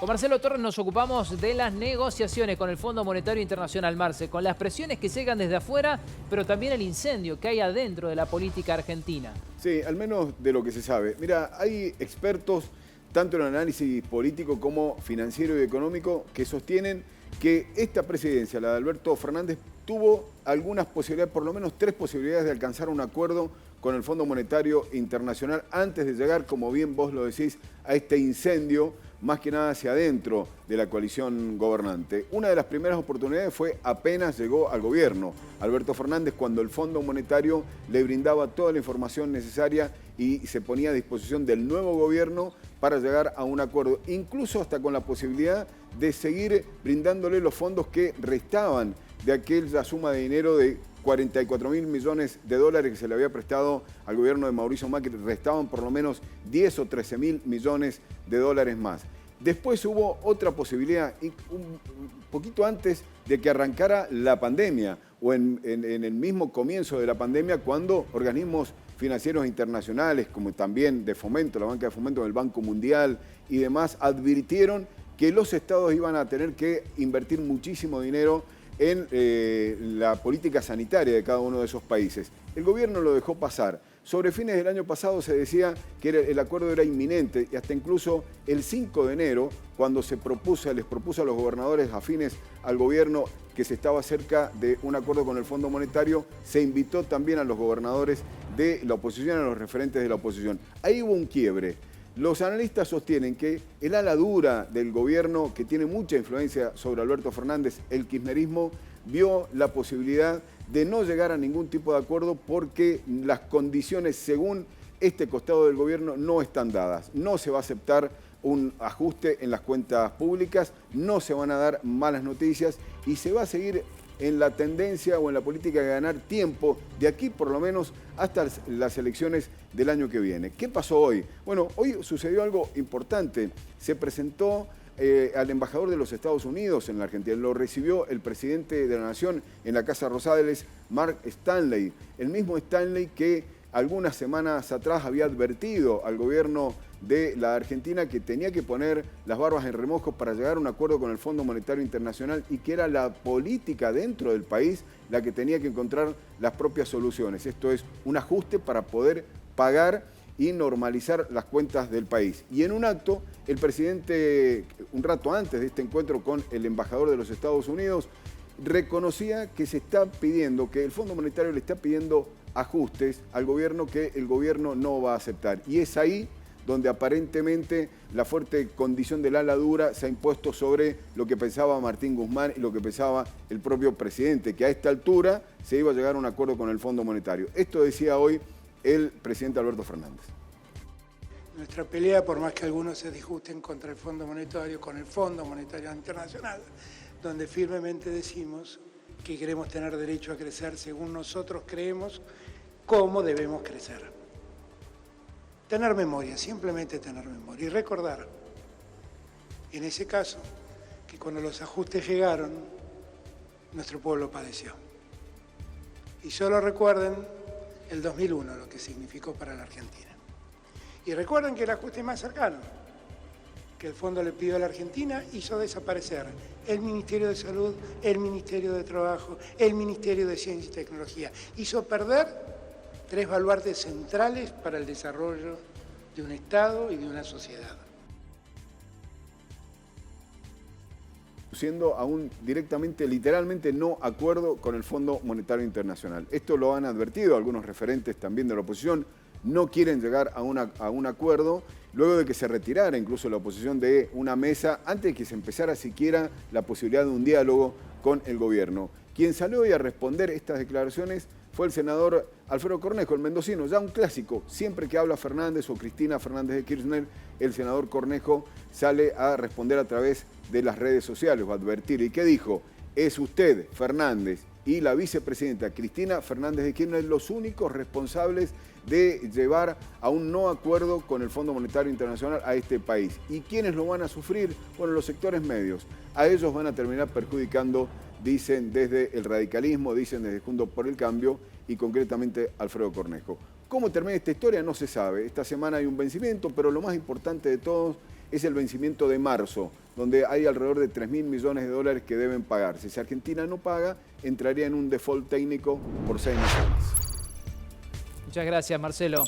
Con Marcelo Torres nos ocupamos de las negociaciones con el Fondo Monetario Internacional, Marce, con las presiones que llegan desde afuera, pero también el incendio que hay adentro de la política argentina. Sí, al menos de lo que se sabe. Mira, hay expertos, tanto en análisis político como financiero y económico, que sostienen que esta presidencia, la de Alberto Fernández, tuvo algunas posibilidades, por lo menos 3 posibilidades de alcanzar un acuerdo con el Fondo Monetario Internacional antes de llegar, como bien vos lo decís, a este incendio, más que nada hacia adentro de la coalición gobernante. Una de las primeras oportunidades fue apenas llegó al gobierno Alberto Fernández, cuando el Fondo Monetario le brindaba toda la información necesaria y se ponía a disposición del nuevo gobierno para llegar a un acuerdo, incluso hasta con la posibilidad de seguir brindándole los fondos que restaban de aquella suma de dinero de 44.000 millones de dólares que se le había prestado al gobierno de Mauricio Macri. Restaban por lo menos 10 o 13.000 millones de dólares más. Después hubo otra posibilidad, un poquito antes de que arrancara la pandemia, o en el mismo comienzo de la pandemia, cuando organismos financieros internacionales, como también de fomento, la banca de fomento del Banco Mundial y demás, advirtieron que los estados iban a tener que invertir muchísimo dinero en la política sanitaria de cada uno de esos países. El gobierno lo dejó pasar. Sobre fines del año pasado se decía que el acuerdo era inminente y hasta incluso el 5 de enero, cuando les propuso a los gobernadores afines al gobierno que se estaba cerca de un acuerdo con el Fondo Monetario, se invitó también a los gobernadores de la oposición, a los referentes de la oposición. Ahí hubo un quiebre. Los analistas sostienen que el ala dura del gobierno, que tiene mucha influencia sobre Alberto Fernández, el kirchnerismo, vio la posibilidad de no llegar a ningún tipo de acuerdo porque las condiciones, según este costado del gobierno, no están dadas. No se va a aceptar un ajuste en las cuentas públicas, no se van a dar malas noticias y se va a seguir en la tendencia o en la política de ganar tiempo de aquí por lo menos hasta las elecciones del año que viene. ¿Qué pasó hoy? Bueno, hoy sucedió algo importante. Se presentó al embajador de los Estados Unidos en la Argentina. Lo recibió el presidente de la Nación en la Casa Rosada, él es Mark Stanley. El mismo Stanley que algunas semanas atrás había advertido al gobierno de la Argentina que tenía que poner las barbas en remojo para llegar a un acuerdo con el Fondo Monetario Internacional y que era la política dentro del país la que tenía que encontrar las propias soluciones. Esto es un ajuste para poder pagar y normalizar las cuentas del país. Y en un acto, el presidente, un rato antes de este encuentro con el embajador de los Estados Unidos, reconocía que se está pidiendo, que el Fondo Monetario le está pidiendo ajustes al gobierno que el gobierno no va a aceptar. Y es ahí donde aparentemente la fuerte condición del ala dura se ha impuesto sobre lo que pensaba Martín Guzmán y lo que pensaba el propio presidente, que a esta altura se iba a llegar a un acuerdo con el Fondo Monetario. Esto decía hoy el presidente Alberto Fernández. Nuestra pelea, por más que algunos se disgusten contra el Fondo Monetario, con el Fondo Monetario Internacional, donde firmemente decimos que queremos tener derecho a crecer según nosotros creemos cómo debemos crecer. Tener memoria, simplemente tener memoria y recordar, en ese caso, que cuando los ajustes llegaron, nuestro pueblo padeció. Y solo recuerden el 2001, lo que significó para la Argentina. Y recuerden que el ajuste más cercano que el fondo le pidió a la Argentina hizo desaparecer el Ministerio de Salud, el Ministerio de Trabajo, el Ministerio de Ciencia y Tecnología. Hizo perder 3 baluartes centrales para el desarrollo de un Estado y de una sociedad. Siendo aún directamente, literalmente, no acuerdo con el Fondo Monetario Internacional. Esto lo han advertido algunos referentes también de la oposición. No quieren llegar a un acuerdo, luego de que se retirara incluso la oposición de una mesa, antes de que se empezara siquiera la posibilidad de un diálogo con el gobierno. Quien salió hoy a responder estas declaraciones fue el senador Alfredo Cornejo, el mendocino, ya un clásico. Siempre que habla Fernández o Cristina Fernández de Kirchner, el senador Cornejo sale a responder a través de las redes sociales, o a advertir. ¿Y qué dijo? Es usted, Fernández, y la vicepresidenta Cristina Fernández de Kirchner los únicos responsables de llevar a un no acuerdo con el Fondo Monetario Internacional a este país. ¿Y quiénes lo van a sufrir? Bueno, los sectores medios. A ellos van a terminar perjudicando, dicen desde el radicalismo, dicen desde Juntos por el Cambio y concretamente Alfredo Cornejo. ¿Cómo termina esta historia? No se sabe. Esta semana hay un vencimiento, pero lo más importante de todos es el vencimiento de marzo donde hay alrededor de 3.000 millones de dólares que deben pagarse. Si Argentina no paga, entraría en un default técnico por 6 meses más. Muchas gracias, Marcelo.